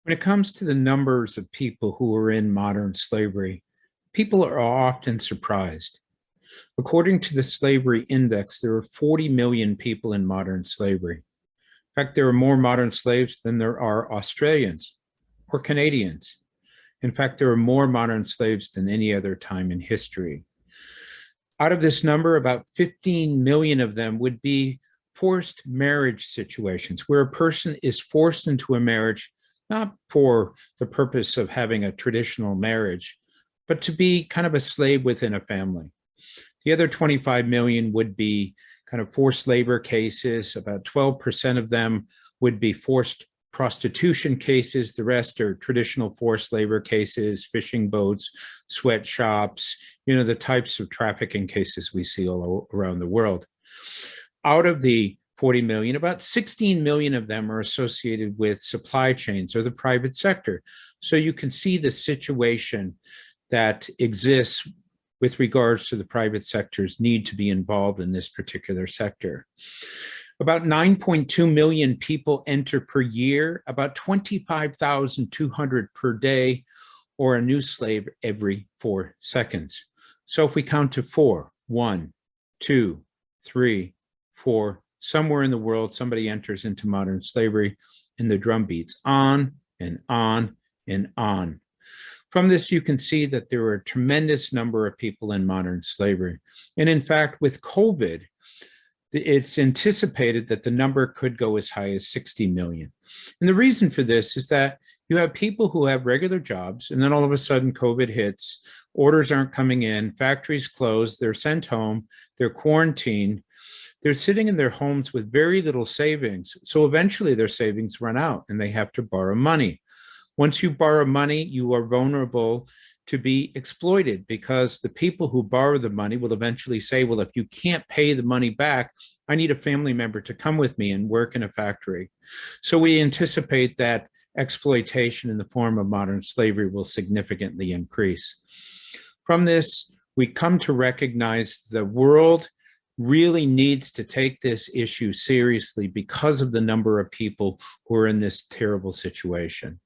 When it comes to the numbers of people who are in modern slavery, people are often surprised. According to the Slavery Index, there are 40 million people in modern slavery. In fact, there are more modern slaves than there are Australians or Canadians. In fact, there are more modern slaves than any other time in history. Out of this number, about 15 million of them would be forced marriage situations where a person is forced into a marriage not for the purpose of having a traditional marriage, but to be kind of a slave within a family. The other 25 million would be kind of forced labor cases. About 12% of them would be forced prostitution cases. The rest are traditional forced labor cases, fishing boats, sweatshops, the types of trafficking cases we see all around the world. Out of the 40 million, about 16 million of them are associated with supply chains or the private sector. So you can see the situation that exists with regards to the private sector's need to be involved in this particular sector. About 9.2 million people enter per year, about 25,200 per day, or a new slave every 4 seconds. So if we count to 4, 1, 2, 3, 4, somewhere in the world, somebody enters into modern slavery and the drum beats on and on and on. From this, you can see that there are a tremendous number of people in modern slavery. And in fact, with COVID, it's anticipated that the number could go as high as 60 million. And the reason for this is that you have people who have regular jobs, and then all of a sudden COVID hits, orders aren't coming in, factories close, they're sent home, they're quarantined, they're sitting in their homes with very little savings. So eventually their savings run out and they have to borrow money. Once you borrow money, you are vulnerable to be exploited because the people who borrow the money will eventually say, well, if you can't pay the money back, I need a family member to come with me and work in a factory. So we anticipate that exploitation in the form of modern slavery will significantly increase. From this, we come to recognize the world really needs to take this issue seriously because of the number of people who are in this terrible situation.